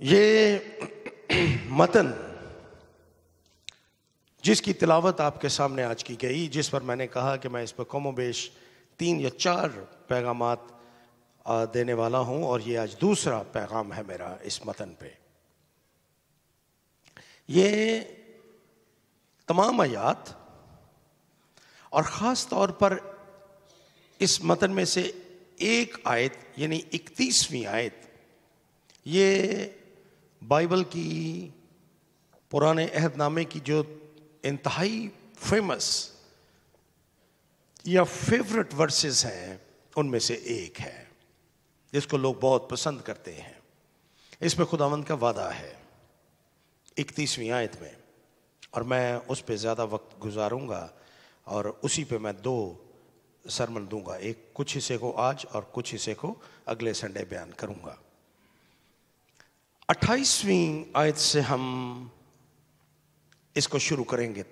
یہ متن جس کی تلاوت آپ کے سامنے آج کی گئی، جس پر میں نے کہا کہ میں اس پر کم و بیش 3 یا 4 پیغامات دینے والا ہوں، اور یہ آج دوسرا پیغام ہے میرا اس متن پہ۔ یہ تمام آیات اور خاص طور پر اس متن میں سے ایک آیت یعنی 31ویں آیت، یہ بائبل کی پرانے عہد نامے کی جو انتہائی فیمس یا فیورٹ ورسز ہیں ان میں سے ایک ہے، جس کو لوگ بہت پسند کرتے ہیں۔ اس میں خداوند کا وعدہ ہے 31ویں آیت میں، اور میں اس پہ زیادہ وقت گزاروں گا اور اسی پہ میں 2 سرمن دوں گا، ایک کچھ حصے کو آج اور کچھ حصے کو اگلے سنڈے بیان کروں گا۔ 28ویں آیت سے ہم اس کو شروع کریں گے،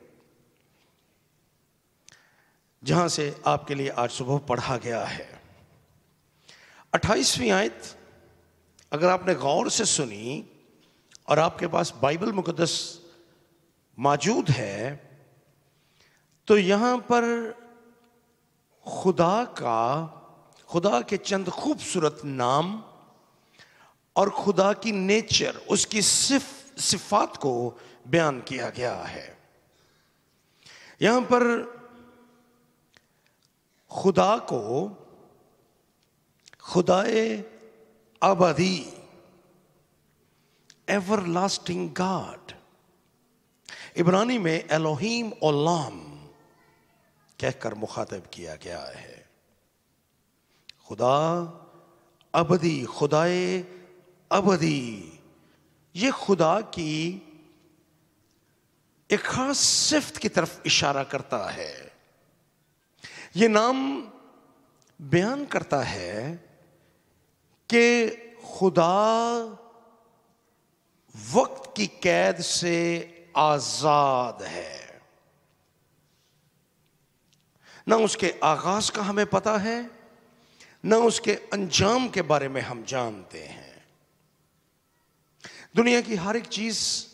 جہاں سے آپ کے لیے آج صبح پڑھا گیا ہے۔ 28ویں آیت اگر آپ نے غور سے سنی اور آپ کے پاس بائبل مقدس موجود ہے تو یہاں پر خدا کے چند خوبصورت نام اور خدا کی نیچر، اس کی صفات کو بیان کیا گیا ہے۔ یہاں پر خدا کو خدائے ابدی، ایور لاسٹنگ گاڈ، عبرانی میں الوہیم اولام کہہ کر مخاطب کیا گیا ہے۔ خدا ابدی، خدائے ابدی، یہ خدا کی ایک خاص صفت کی طرف اشارہ کرتا ہے۔ یہ نام بیان کرتا ہے کہ خدا وقت کی قید سے آزاد ہے۔ نہ اس کے آغاز کا ہمیں پتہ ہے، نہ اس کے انجام کے بارے میں ہم جانتے ہیں۔ دنیا کی ہر ایک چیز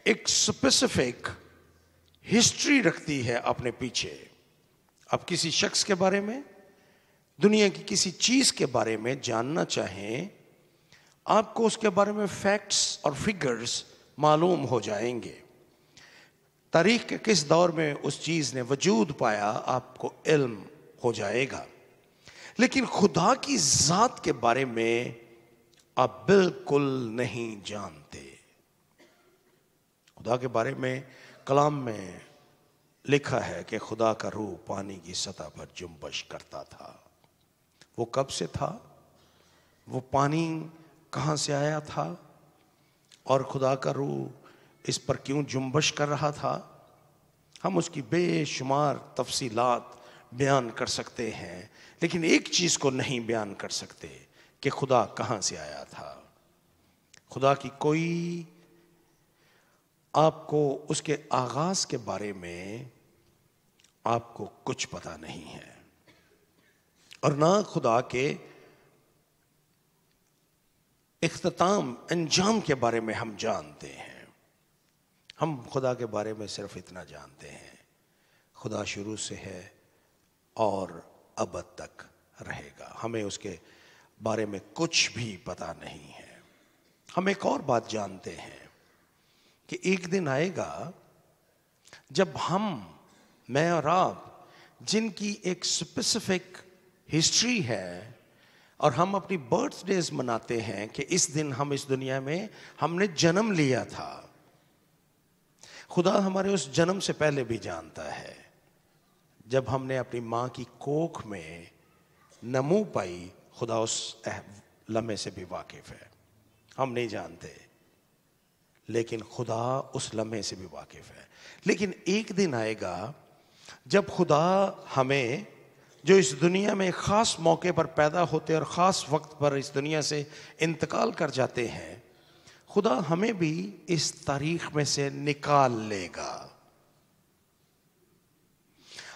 ایک اسپیسیفک ہسٹری رکھتی ہے اپنے پیچھے۔ آپ کسی شخص کے بارے میں، دنیا کی کسی چیز کے بارے میں جاننا چاہیں، آپ کو اس کے بارے میں فیکٹس اور فگرز معلوم ہو جائیں گے۔ تاریخ کے کس دور میں اس چیز نے وجود پایا آپ کو علم ہو جائے گا، لیکن خدا کی ذات کے بارے میں آپ بالکل نہیں جانتے۔ خدا کے بارے میں کلام میں لکھا ہے کہ خدا کا روح پانی کی سطح پر جنبش کرتا تھا۔ وہ کب سے تھا؟ وہ پانی کہاں سے آیا تھا؟ اور خدا کا روح اس پر کیوں جنبش کر رہا تھا؟ ہم اس کی بے شمار تفصیلات بیان کر سکتے ہیں، لیکن ایک چیز کو نہیں بیان کر سکتے کہ خدا کہاں سے آیا تھا۔ خدا کی کوئی آپ کو اس کے آغاز کے بارے میں آپ کو کچھ پتہ نہیں ہے، اور نہ خدا کے اختتام، انجام کے بارے میں ہم جانتے ہیں۔ ہم خدا کے بارے میں صرف اتنا جانتے ہیں، خدا شروع سے ہے اور ابد تک رہے گا۔ ہمیں اس کے بارے میں کچھ بھی پتہ نہیں ہے۔ ہم ایک اور بات جانتے ہیں کہ ایک دن آئے گا جب میں اور آپ، جن کی ایک اسپیسیفک ہسٹری ہے اور ہم اپنی برتھ ڈیز مناتے ہیں کہ اس دن ہم اس دنیا میں ہم نے جنم لیا تھا، خدا ہمارے اس جنم سے پہلے بھی جانتا ہے۔ جب ہم نے اپنی ماں کی کوکھ میں نمو پائی، خدا اس لمحے سے بھی واقف ہے۔ ہم نہیں جانتے، لیکن خدا اس لمحے سے بھی واقف ہے۔ لیکن ایک دن آئے گا جب خدا ہمیں، جو اس دنیا میں خاص موقع پر پیدا ہوتے اور خاص وقت پر اس دنیا سے انتقال کر جاتے ہیں، خدا ہمیں بھی اس تاریخ میں سے نکال لے گا،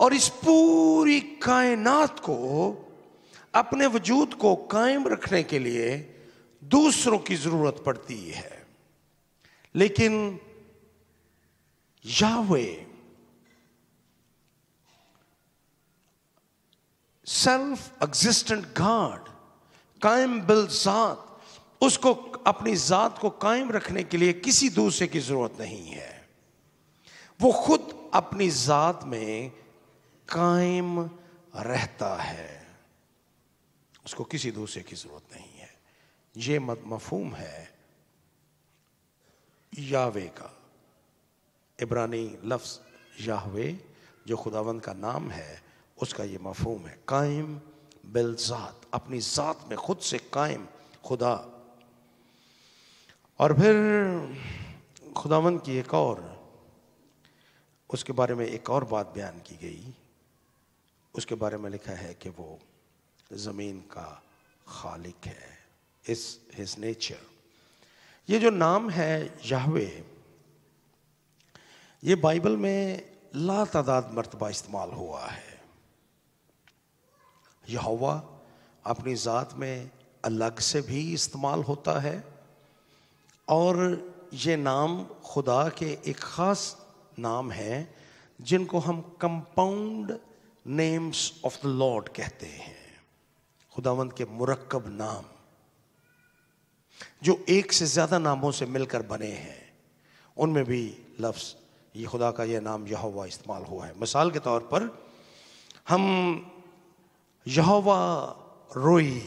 اور اس پوری کائنات کو اپنے وجود کو قائم رکھنے کے لیے دوسروں کی ضرورت پڑتی ہے. لیکن یہوہ سیلف ایگزسٹنٹ گاڈ، قائم بالذات، اس کو اپنی ذات کو قائم رکھنے کے لیے کسی دوسرے کی ضرورت نہیں ہے. وہ خود اپنی ذات میں قائم رہتا ہے، اس کو کسی دوسرے کی ضرورت نہیں ہے. یہ مفہوم ہے یاوے کا. عبرانی لفظ یاہوے جو خداوند کا نام ہے، اس کا یہ مفہوم ہے، قائم بالذات، اپنی ذات میں خود سے قائم خدا. اور پھر خداوند کی ایک اور، اس کے بارے میں ایک اور بات بیان کی گئی. اس کے بارے میں لکھا ہے کہ وہ زمین کا خالق ہے. اس ہز نیچر. یہ جو نام ہے یہوہ، یہ بائبل میں لا تعداد مرتبہ استعمال ہوا ہے. یہوہ اپنی ذات میں الگ سے بھی استعمال ہوتا ہے، اور یہ نام خدا کے ایک خاص نام ہے جن کو ہم compound names of the lord کہتے ہیں. خداوند کے مرکب نام جو ایک سے زیادہ ناموں سے مل کر بنے ہیں، ان میں بھی لفظ یہ خدا کا یہ نام یہوہ استعمال ہوا ہے. مثال کے طور پر ہم یہوہ روئی،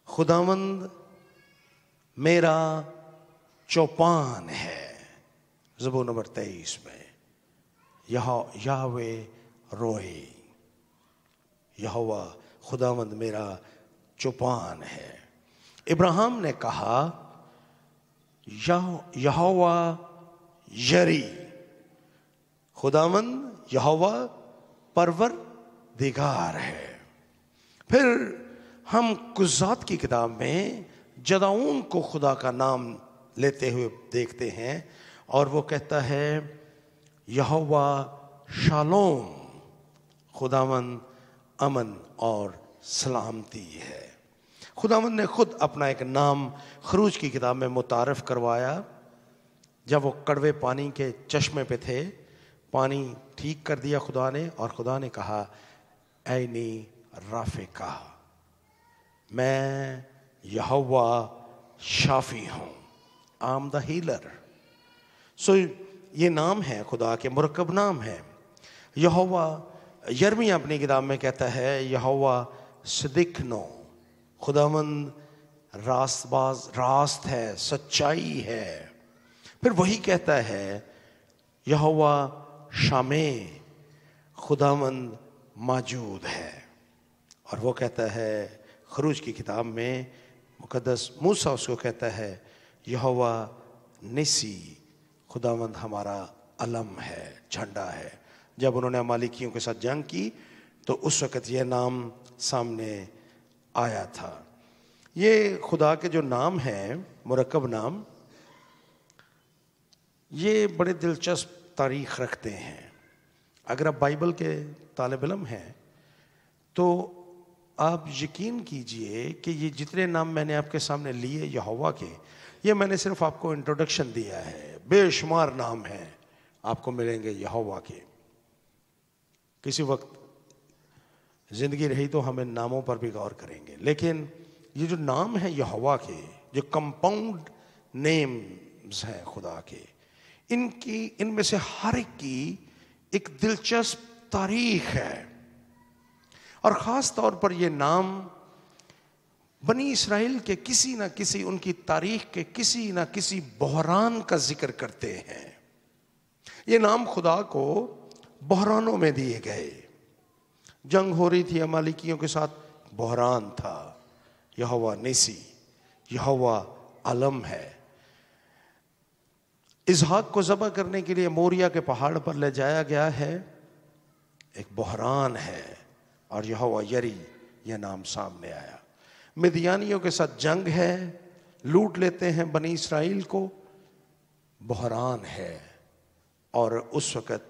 خداوند میرا چوپان ہے، زبور نمبر 23 میں یہوہ روئی، یہوہ خداوند میرا چوپان ہے. ابراہیم نے کہا یہوہ یری، خداوند یہوہ پروردگار ہے. پھر ہم قضات کی کتاب میں جدعون کو خدا کا نام لیتے ہوئے دیکھتے ہیں، اور وہ کہتا ہے یہوہ شالوم، خداوند امن اور سلامتی ہے. خداوند نے خود اپنا ایک نام خروج کی کتاب میں متعارف کروایا. جب وہ کڑوے پانی کے چشمے پہ تھے، پانی ٹھیک کر دیا خدا نے، اور خدا نے کہا اینی رافقہ، میں یہوہ شافی ہوں، آم دا ہیلر. سو یہ نام ہے خدا کے مرکب نام ہے. یہوہ یرمیہ اپنی کتاب میں کہتا ہے یہوہ صدقنو، خداوند راست باز، راست ہے، سچائی ہے. پھر وہی کہتا ہے یہوہ شامع، خداوند موجود ہے. اور وہ کہتا ہے خروج کی کتاب میں مقدس موسیٰ اس کو کہتا ہے یہوہ نسی، خداوند ہمارا علم ہے، جھنڈا ہے. جب انہوں نے امالیکیوں کے ساتھ جنگ کی تو اس وقت یہ نام سامنے آیا تھا. یہ خدا کے جو نام ہیں، مرکب نام، یہ بڑے دلچسپ تاریخ رکھتے ہیں. اگر آپ بائبل کے طالب علم ہیں تو آپ یقین کیجئے کہ یہ جتنے نام میں نے آپ کے سامنے لیے یہوہ کے، یہ میں نے صرف آپ کو انٹروڈکشن دیا ہے. بے شمار نام ہیں آپ کو ملیں گے یہوہ کے. کسی وقت زندگی رہی تو ہم ان ناموں پر بھی غور کریں گے. لیکن یہ جو نام ہے یہوہ کے، جو کمپاؤنڈ نیمز ہیں خدا کے، ان میں سے ہر ایک کی ایک دلچسپ تاریخ ہے. اور خاص طور پر یہ نام بنی اسرائیل کے کسی نہ کسی، ان کی تاریخ کے کسی نہ کسی بحران کا ذکر کرتے ہیں. یہ نام خدا کو بحرانوں میں دیے گئے. جنگ ہو رہی تھی امالیکیوں کے ساتھ، بحران تھا. یہوہ نسی، یہوہ علم ہے. اسحاق کو ذبح کرنے کے لیے موریہ کے پہاڑ پر لے جایا گیا ہے، ایک بحران ہے. اور یہوہ یری، یہ نام سامنے آیا. مدیانیوں کے ساتھ جنگ ہے، لوٹ لیتے ہیں بنی اسرائیل کو، بحران ہے. اور اس وقت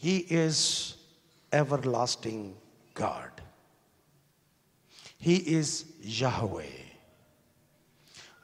He is everlasting God. He is Yahweh.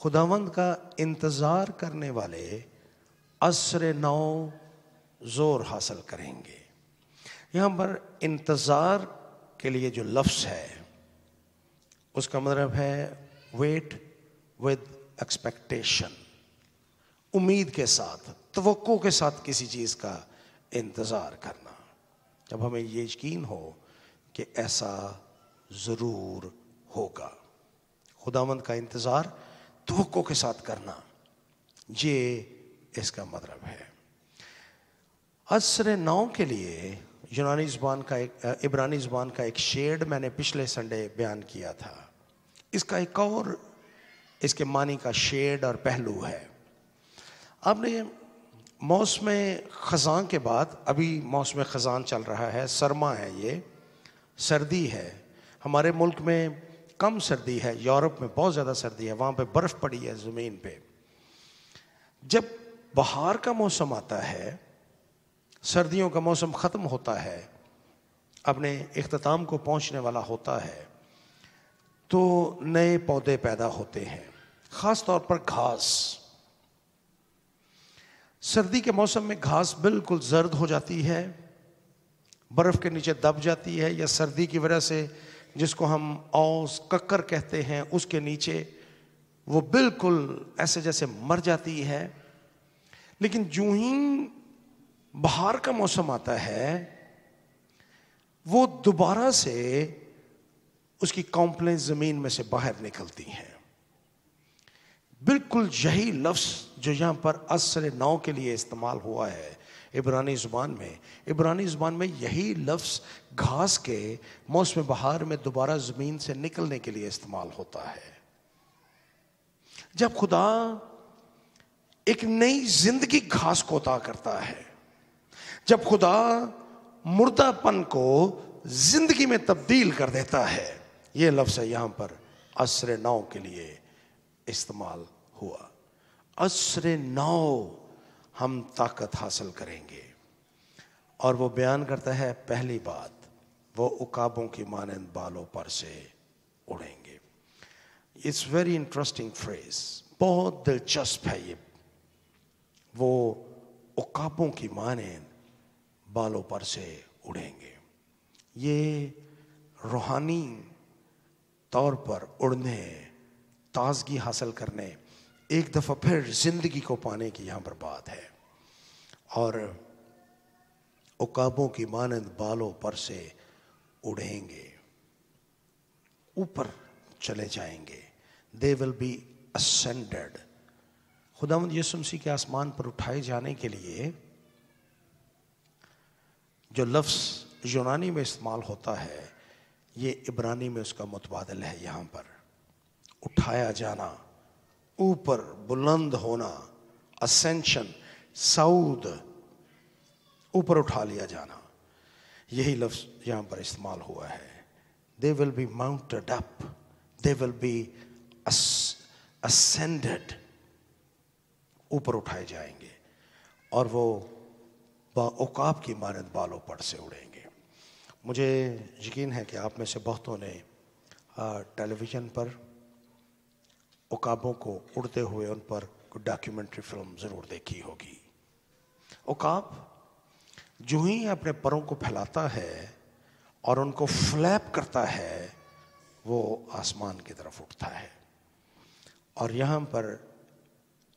خداوند کا انتظار کرنے والے عصر نو زور حاصل کریں گے. یہاں پر انتظار کے لیے جو لفظ ہے اس کا مطلب ہے ویٹ ود ایکسپیکٹیشن، امید کے ساتھ، توقع کے ساتھ کسی چیز کا انتظار کرنا. جب ہمیں یہ یقین ہو کہ ایسا ضرور ہوگا. خداوند کا انتظار توقع کے ساتھ کرنا، یہ اس کا مطلب ہے. عصر نو کے لیے یونانی زبان کا عبرانی زبان کا ایک شیڈ میں نے پچھلے سنڈے بیان کیا تھا. اس کا ایک اور اس کے معنی کا شیڈ اور پہلو ہے. آپ نے موسم خزاں کے بعد، ابھی موسم خزاں چل رہا ہے، سرما ہے، یہ سردی ہے. ہمارے ملک میں کم سردی ہے، یورپ میں بہت زیادہ سردی ہے، وہاں پہ برف پڑی ہے زمین پہ. جب بہار کا موسم آتا ہے، سردیوں کا موسم ختم ہوتا ہے، اپنے اختتام کو پہنچنے والا ہوتا ہے، تو نئے پودے پیدا ہوتے ہیں، خاص طور پر گھاس. سردی کے موسم میں گھاس بالکل زرد ہو جاتی ہے، برف کے نیچے دب جاتی ہے، یا سردی کی وجہ سے جس کو ہم اوس ککر کہتے ہیں اس کے نیچے وہ بالکل ایسے جیسے مر جاتی ہے. لیکن جو ہی بہار کا موسم آتا ہے وہ دوبارہ سے اس کی کمپلیں زمین میں سے باہر نکلتی ہیں. بالکل یہی لفظ جو یہاں پر عصر نو کے لیے استعمال ہوا ہے عبرانی زبان میں یہی لفظ گھاس کے موسم بہار میں دوبارہ زمین سے نکلنے کے لیے استعمال ہوتا ہے. جب خدا ایک نئی زندگی گھاس کو عطا کرتا ہے، جب خدا مردہ پن کو زندگی میں تبدیل کر دیتا ہے، یہ لفظ ہے یہاں پر عصر نو کے لیے استعمال ہوا. عصر نو ہم طاقت حاصل کریں گے. اور وہ بیان کرتا ہے پہلی بات، وہ عقابوں کی مانند بالوں پر سے اڑیں گے. اٹس ویری انٹرسٹنگ فریز، بہت دلچسپ ہے یہ. وہ عقابوں کی مانند بالوں پر سے اڑیں گے. یہ روحانی طور پر اڑنے، تازگی حاصل کرنے، ایک دفعہ پھر زندگی کو پانے کی یہاں پر بات ہے. اور عقابوں کی مانند بالوں پر سے اڑیں گے، اوپر چلے جائیں گے. They will be ascended. خداوند یسوع مسیح کے آسمان پر اٹھائے جانے کے لیے جو لفظ یونانی میں استعمال ہوتا ہے، یہ عبرانی میں اس کا متبادل ہے. یہاں پر اٹھایا جانا، اوپر بلند ہونا، ascension، صعود، اوپر اٹھا لیا جانا، یہی لفظ یہاں پر استعمال ہوا ہے. They will be mounted up. They will be ascended. اوپر اٹھائے جائیں گے اور وہ عقاب کی مانند بالوں پر سے اڑیں گے. مجھے یقین ہے کہ آپ میں سے بہتوں نے ٹیلی ویژن پر عقابوں کو اڑتے ہوئے ان پر کوئی ڈاکیومنٹری فلم ضرور دیکھی ہوگی. عقاب جو ہی اپنے پروں کو پھیلاتا ہے اور ان کو فلیپ کرتا ہے، وہ آسمان کی طرف اٹھتا ہے. اور یہاں پر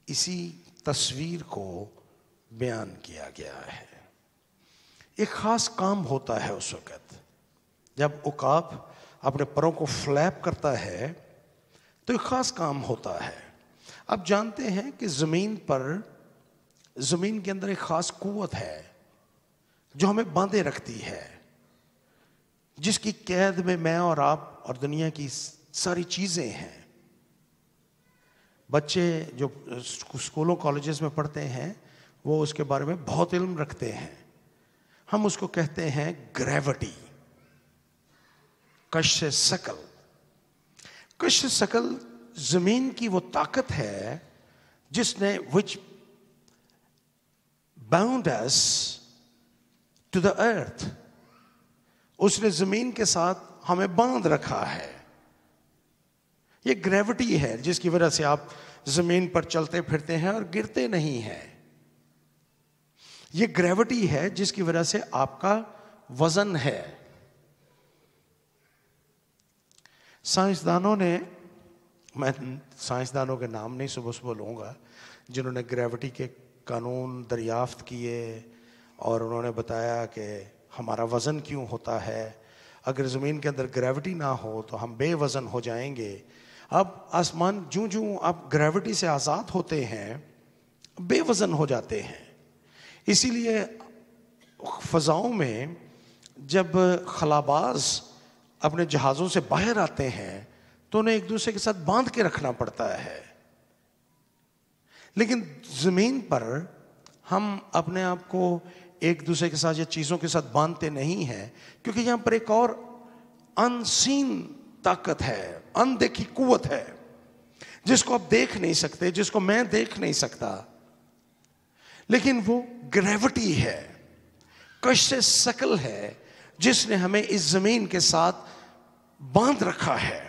اسی تصویر کو بیان کیا گیا ہے. ایک خاص کام ہوتا ہے اس وقت جب عقاب اپنے پروں کو فلیپ کرتا ہے، تو ایک خاص کام ہوتا ہے. آپ جانتے ہیں کہ زمین کے اندر ایک خاص قوت ہے جو ہمیں باندھے رکھتی ہے، جس کی قید میں میں اور آپ اور دنیا کی ساری چیزیں ہیں. بچے جو اسکولوں کالجز میں پڑھتے ہیں وہ اس کے بارے میں بہت علم رکھتے ہیں. ہم اس کو کہتے ہیں گریوٹی، کشش ثقل. کشش ثقل زمین کی وہ طاقت ہے جس نے which bound us to the earth. اس نے زمین کے ساتھ ہمیں باندھ رکھا ہے. یہ گریوٹی ہے جس کی وجہ سے آپ زمین پر چلتے پھرتے ہیں اور گرتے نہیں ہیں. یہ گریوٹی ہے جس کی وجہ سے آپ کا وزن ہے. سائنسدانوں نے، میں سائنسدانوں کے نام نہیں صبح لوں گا، جنہوں نے گریوٹی کے قانون دریافت کیے اور انہوں نے بتایا کہ ہمارا وزن کیوں ہوتا ہے. اگر زمین کے اندر گریوٹی نہ ہو تو ہم بے وزن ہو جائیں گے. اب آسمان جوں جوں آپ گریوٹی سے آزاد ہوتے ہیں بے وزن ہو جاتے ہیں. اسی لیے فضاؤں میں جب خلاباز اپنے جہازوں سے باہر آتے ہیں تو انہیں ایک دوسرے کے ساتھ باندھ کے رکھنا پڑتا ہے. لیکن زمین پر ہم اپنے آپ کو ایک دوسرے کے ساتھ یا چیزوں کے ساتھ باندھتے نہیں ہیں، کیونکہ یہاں پر ایک اور ان سین طاقت ہے، اندیکھی قوت ہے، جس کو آپ دیکھ نہیں سکتے، جس کو میں دیکھ نہیں سکتا، لیکن وہ گریوٹی ہے، کشش ثقل ہے، جس نے ہمیں اس زمین کے ساتھ باندھ رکھا ہے.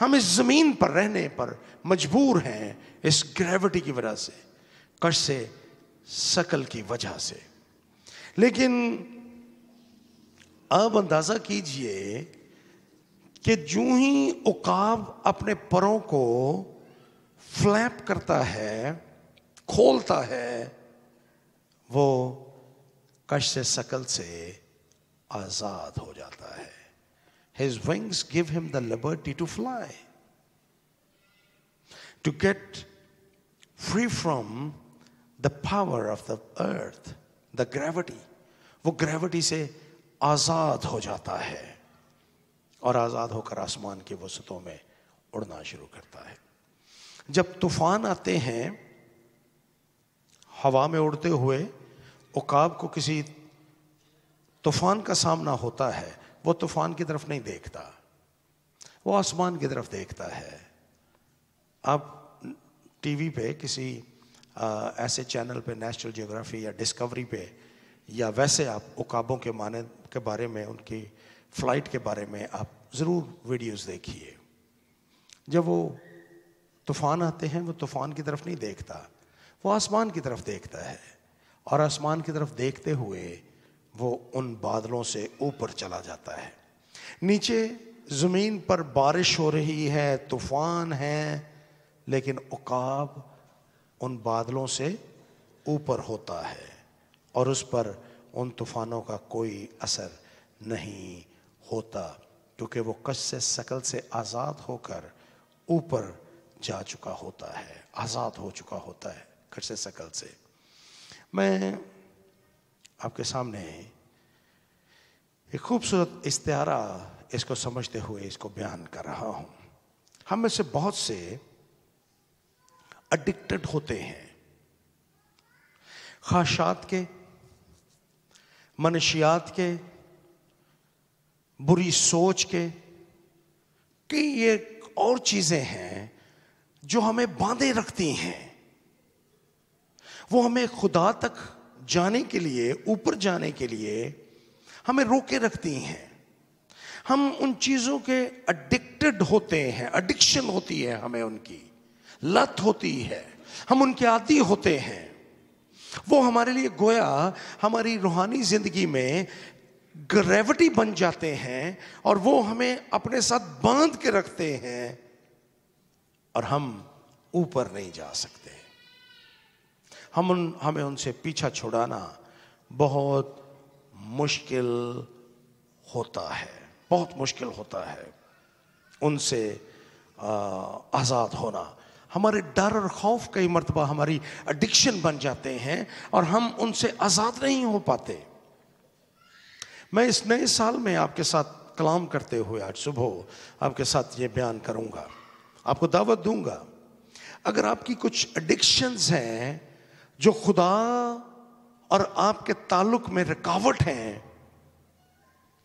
ہم اس زمین پر رہنے پر مجبور ہیں اس گریوٹی کی وجہ سے، کشش ثقل کی وجہ سے. لیکن اب اندازہ کیجئے کہ جوں ہی عقاب اپنے پروں کو فلیپ کرتا ہے، کھولتا ہے، وہ کشش ثقل سے آزاد ہو جاتا ہے. His wings give him the liberty to fly, to get free from the power of the earth, the gravity. وہ گریوٹی سے آزاد ہو جاتا ہے اور آزاد ہو کر آسمان کی وسطوں میں اڑنا شروع کرتا ہے. جب طوفان آتے ہیں، ہوا میں اڑتے ہوئے عقاب کو کسی طوفان کا سامنا ہوتا ہے، وہ طوفان کی طرف نہیں دیکھتا، وہ آسمان کی طرف دیکھتا ہے. آپ ٹی وی پہ کسی ایسے چینل پہ، نیشنل جیوگرافی یا ڈسکوری پہ، یا ویسے آپ عقابوں کے معنی کے بارے میں، ان کی فلائٹ کے بارے میں آپ ضرور ویڈیوز دیکھیے. جب وہ طوفان آتے ہیں، وہ طوفان کی طرف نہیں دیکھتا، وہ آسمان کی طرف دیکھتا ہے، اور آسمان کی طرف دیکھتے ہوئے وہ ان بادلوں سے اوپر چلا جاتا ہے. نیچے زمین پر بارش ہو رہی ہے، طوفان ہے، لیکن عقاب ان بادلوں سے اوپر ہوتا ہے اور اس پر ان طوفانوں کا کوئی اثر نہیں ہوتا، کیونکہ وہ کشش ثقل سے آزاد ہو کر اوپر جا چکا ہوتا ہے، آزاد ہو چکا ہوتا ہے کشش ثقل سے. میں آپ کے سامنے ایک خوبصورت استعارہ اس کو سمجھتے ہوئے اس کو بیان کر رہا ہوں. ہم میں سے بہت سے اڈکٹڈ ہوتے ہیں خواہشات کے، منشیات کے، بری سوچ کے، کئی یہ اور چیزیں ہیں جو ہمیں باندھے رکھتی ہیں. وہ ہمیں خدا تک جانے کے لیے، اوپر جانے کے لیے ہمیں روکے رکھتی ہیں. ہم ان چیزوں کے اڈکٹڈ ہوتے ہیں، اڈکشن ہوتی ہے ہمیں، ان کی لت ہوتی ہے، ہم ان کے عادی ہوتے ہیں. وہ ہمارے لیے گویا ہماری روحانی زندگی میں گریوٹی بن جاتے ہیں اور وہ ہمیں اپنے ساتھ باندھ کے رکھتے ہیں اور ہم اوپر نہیں جا سکتے. ہمیں ان سے پیچھا چھڑانا بہت مشکل ہوتا ہے، بہت مشکل ہوتا ہے ان سے آزاد ہونا. ہمارے ڈر اور خوف کئی مرتبہ ہماری اڈکشن بن جاتے ہیں اور ہم ان سے آزاد نہیں ہو پاتے. میں اس نئے سال میں آپ کے ساتھ کلام کرتے ہوئے آج صبح آپ کے ساتھ یہ بیان کروں گا، آپ کو دعوت دوں گا. اگر آپ کی کچھ اڈکشنز ہیں جو خدا اور آپ کے تعلق میں رکاوٹ ہیں،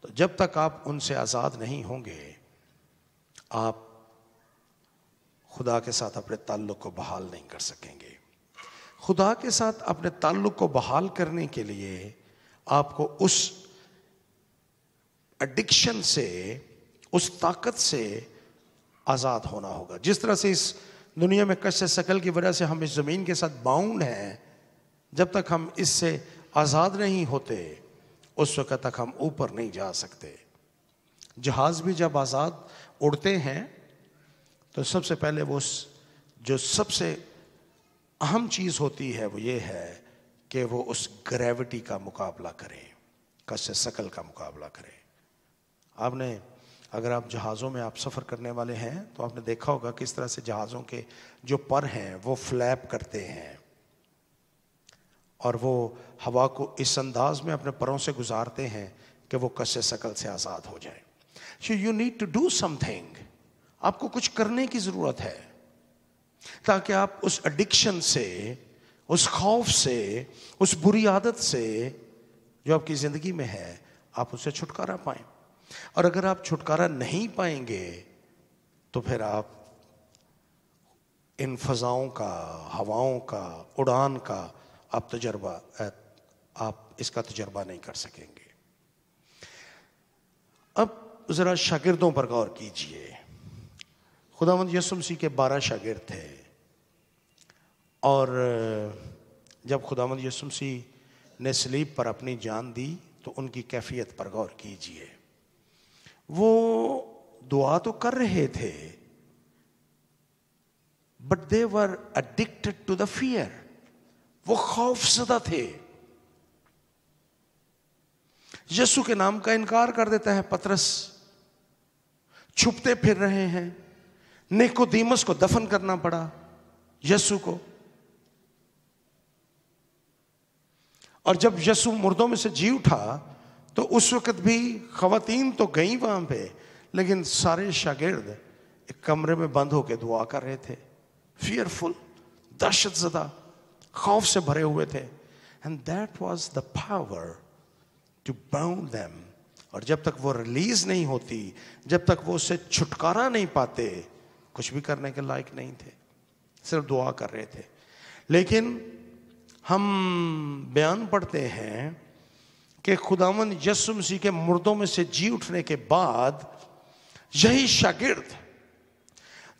تو جب تک آپ ان سے آزاد نہیں ہوں گے، آپ خدا کے ساتھ اپنے تعلق کو بحال نہیں کر سکیں گے. خدا کے ساتھ اپنے تعلق کو بحال کرنے کے لیے آپ کو اس ایڈکشن سے، اس طاقت سے آزاد ہونا ہوگا. جس طرح سے اس دنیا میں کشش ثقل کی وجہ سے ہم اس زمین کے ساتھ باؤنڈ ہیں، جب تک ہم اس سے آزاد نہیں ہوتے اس وقت تک ہم اوپر نہیں جا سکتے. جہاز بھی جب آزاد اڑتے ہیں تو سب سے پہلے وہ جو سب سے اہم چیز ہوتی ہے وہ یہ ہے کہ وہ اس گریوٹی کا مقابلہ کریں، کشش ثقل کا مقابلہ کریں. آپ نے اگر آپ جہازوں میں آپ سفر کرنے والے ہیں تو آپ نے دیکھا ہوگا کس طرح سے جہازوں کے جو پر ہیں وہ فلیپ کرتے ہیں اور وہ ہوا کو اس انداز میں اپنے پروں سے گزارتے ہیں کہ وہ کشش ثقل سے آزاد ہو جائیں. So you need to do something. آپ کو کچھ کرنے کی ضرورت ہے تاکہ آپ اس ایڈکشن سے، اس خوف سے، اس بری عادت سے جو آپ کی زندگی میں ہے آپ اس سے چھٹکارا پائیں. اور اگر آپ چھٹکارا نہیں پائیں گے تو پھر آپ ان فضاؤں کا، ہواؤں کا، اڑان کا آپ اس کا تجربہ نہیں کر سکیں گے. اب ذرا شاگردوں پر غور کیجئے. خداوند یسوع مسیح کے 12 شاگرد تھے، اور جب خداوند یسوع مسیح نے صلیب پر اپنی جان دی تو ان کی کیفیت پر غور کیجئے. وہ دعا تو کر رہے تھے but they were addicted to the fear. وہ خوف زدہ تھے. یسوع کے نام کا انکار کر دیتا ہے پطرس، چھپتے پھر رہے ہیں. نیکودیمس کو دفن کرنا پڑا یسوع کو. اور جب یسوع مردوں میں سے جی اٹھا تو اس وقت بھی خواتین تو گئیں وہاں پہ، لیکن سارے شاگرد ایک کمرے میں بند ہو کے دعا کر رہے تھے. فیئرفل، دہشت زدہ، خوف سے بھرے ہوئے تھے. And that was the power to bound them. اور جب تک وہ ریلیز نہیں ہوتی، جب تک وہ اس سے چھٹکارا نہیں پاتے، کچھ بھی کرنے کے لائق نہیں تھے، صرف دعا کر رہے تھے. لیکن ہم بیان پڑھتے ہیں کہ خداوند یسوع مسیح کے مردوں میں سے جی اٹھنے کے بعد یہی شاگرد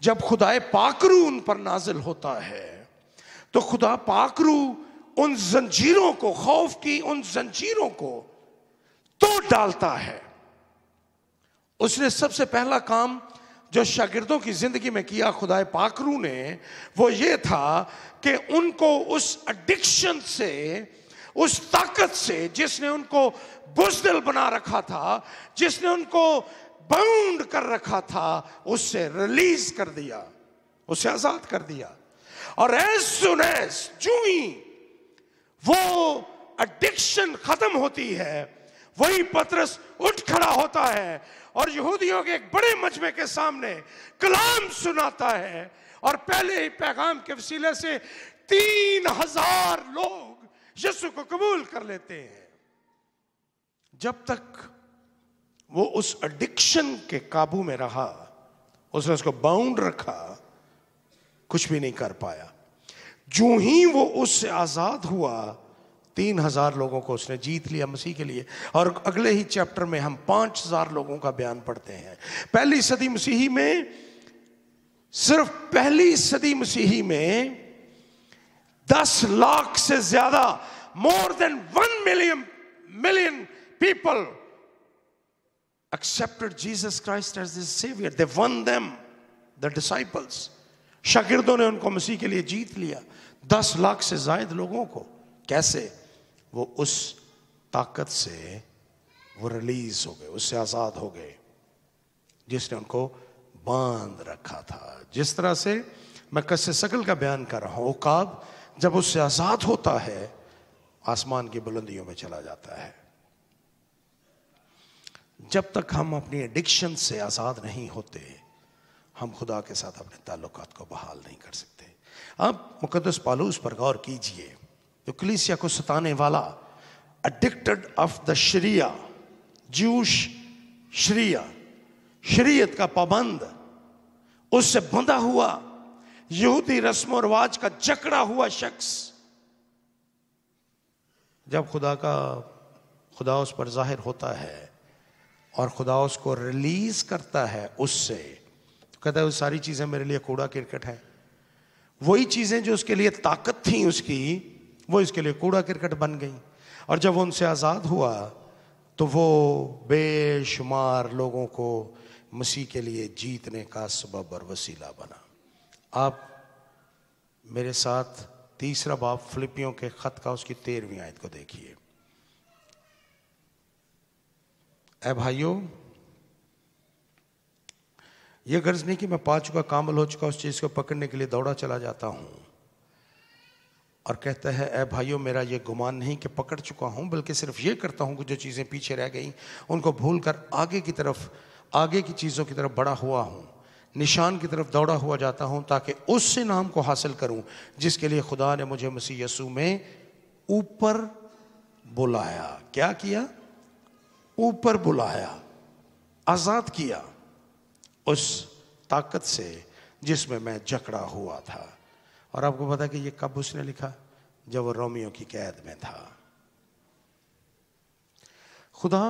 جب خدائے پاکرو ان پر نازل ہوتا ہے تو خدا پاکرو ان زنجیروں کو، خوف کی ان زنجیروں کو توڑ ڈالتا ہے. اس نے سب سے پہلا کام جو شاگردوں کی زندگی میں کیا خدائے پاکرو نے، وہ یہ تھا کہ ان کو اس ایڈکشن سے، اس طاقت سے جس نے ان کو بزدل بنا رکھا تھا، جس نے ان کو باؤنڈ کر رکھا تھا، اس سے ریلیز کر دیا، اس سے آزاد کر دیا. اور as soon as جو ہی وہ ایڈکشن ختم ہوتی ہے، وہی پطرس اٹھ کھڑا ہوتا ہے اور یہودیوں کے ایک بڑے مجمع کے سامنے کلام سناتا ہے، اور پہلے ہی پیغام کے وسیلے سے 3000 لوگ یسوع کو قبول کر لیتے ہیں. جب تک وہ اس ایڈکشن کے قابو میں رہا، اس نے اس کو باؤنڈ رکھا، کچھ بھی نہیں کر پایا. جو ہی وہ اس سے آزاد ہوا، 3000 لوگوں کو اس نے جیت لیا مسیح کے لیے. اور اگلے ہی چیپٹر میں ہم 5000 لوگوں کا بیان پڑھتے ہیں. پہلی صدی مسیحی میں، صرف پہلی صدی مسیحی میں 10 لاکھ سے زیادہ، more than 1 million people accepted Jesus Christ as their savior. They won them, the disciples. شاگردوں نے ان کو مسیح کے لیے جیت لیا. 10 لاکھ سے زائد لوگوں کو. کیسے؟ وہ اس طاقت سے وہ ریلیز ہو گئے، اس سے آزاد ہو گئے جس نے ان کو باندھ رکھا تھا. جس طرح سے میں کشش ثقل کا بیان کر رہا ہوں، عقاب جب اس سے آزاد ہوتا ہے آسمان کی بلندیوں میں چلا جاتا ہے. جب تک ہم اپنی ایڈکشن سے آزاد نہیں ہوتے، ہم خدا کے ساتھ اپنے تعلقات کو بحال نہیں کر سکتے. آپ مقدس پالوس پر غور کیجئے، جو کلیسیا کو ستانے والا، ایڈکٹڈ آف دا شریعہ، جوش شریعہ، شریعت کا پابند، اس سے بندھا ہوا، یہودی رسم و رواج کا جکڑا ہوا شخص، جب خدا اس پر ظاہر ہوتا ہے اور خدا اس کو ریلیز کرتا ہے اس سے، کہتا ہے وہ ساری چیزیں میرے لیے کوڑا کرکٹ ہے. وہی چیزیں جو اس کے لیے طاقت تھیں اس کی، وہ اس کے لیے کوڑا کرکٹ بن گئیں. اور جب وہ ان سے آزاد ہوا تو وہ بے شمار لوگوں کو مسیح کے لیے جیتنے کا سبب اور وسیلہ بنا. آپ میرے ساتھ 3 باب فلپیوں کے خط کا اس کی 13ویں آیت کو دیکھیے. اے بھائیو، یہ غرض نہیں کہ میں پا چکا، کامل ہو چکا، اس چیز کو پکڑنے کے لیے دوڑا چلا جاتا ہوں. اور کہتا ہے اے بھائیو، میرا یہ گمان نہیں کہ پکڑ چکا ہوں، بلکہ صرف یہ کرتا ہوں کہ جو چیزیں پیچھے رہ گئیں ان کو بھول کر آگے کی چیزوں کی طرف بڑھا ہوا ہوں، نشان کی طرف دوڑا ہوا جاتا ہوں، تاکہ اس سے نام کو حاصل کروں جس کے لیے خدا نے مجھے مسیح یسوع میں اوپر بلایا. کیا کیا؟ اوپر بلایا، آزاد کیا اس طاقت سے جس میں جکڑا ہوا تھا. اور آپ کو پتا کہ یہ کب اس نے لکھا؟ جب وہ رومیوں کی قید میں تھا. خدا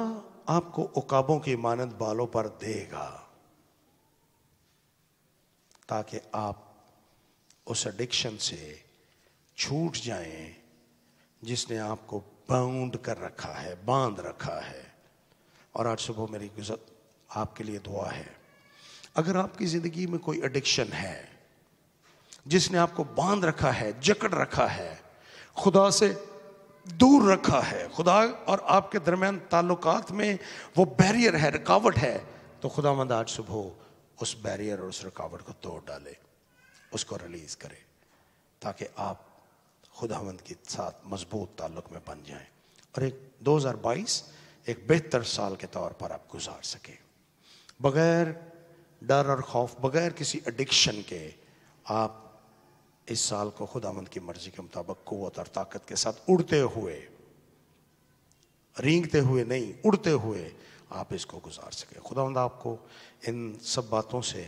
آپ کو عقابوں کی مانند بالوں پر دے گا تاکہ آپ اس ایڈکشن سے چھوٹ جائیں جس نے آپ کو باؤنڈ کر رکھا ہے، باندھ رکھا ہے. اور آج صبح میری آپ کے لیے دعا ہے، اگر آپ کی زندگی میں کوئی ایڈکشن ہے جس نے آپ کو باندھ رکھا ہے، جکڑ رکھا ہے، خدا سے دور رکھا ہے، خدا اور آپ کے درمیان تعلقات میں وہ بیریئر ہے، رکاوٹ ہے، تو خداوند آج صبح اس بیریئر اور اس رکاوٹ کو توڑ ڈالے، اس کو ریلیز کرے، تاکہ آپ خداوند کے ساتھ مضبوط تعلق میں بن جائیں اور ایک 2022 ایک بہتر سال کے طور پر آپ گزار سکیں، بغیر ڈر اور خوف، بغیر کسی ایڈکشن کے. آپ اس سال کو خداوند کی مرضی کے مطابق قوت اور طاقت کے ساتھ اڑتے ہوئے، رینگتے ہوئے نہیں، اڑتے ہوئے آپ اس کو گزار سکیں. خداوند آپ کو ان سب باتوں سے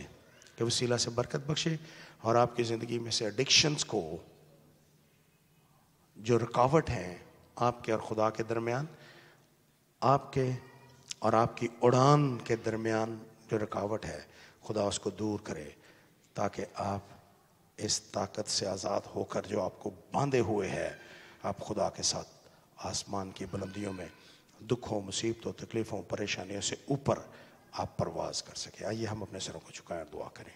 کے وسیلہ سے برکت بخشے اور آپ کی زندگی میں سے ایڈکشنز کو، جو رکاوٹ ہیں آپ کے اور خدا کے درمیان، آپ کے اور آپ کی اڑان کے درمیان جو رکاوٹ ہے، خدا اس کو دور کرے، تاکہ آپ اس طاقت سے آزاد ہو کر جو آپ کو باندھے ہوئے ہے، آپ خدا کے ساتھ آسمان کی بلندیوں میں دکھوں، مصیبتوں، تکلیفوں، پریشانیوں سے اوپر آپ پرواز کر سکیں. آئیے ہم اپنے سروں کو جھکائیں اور دعا کریں.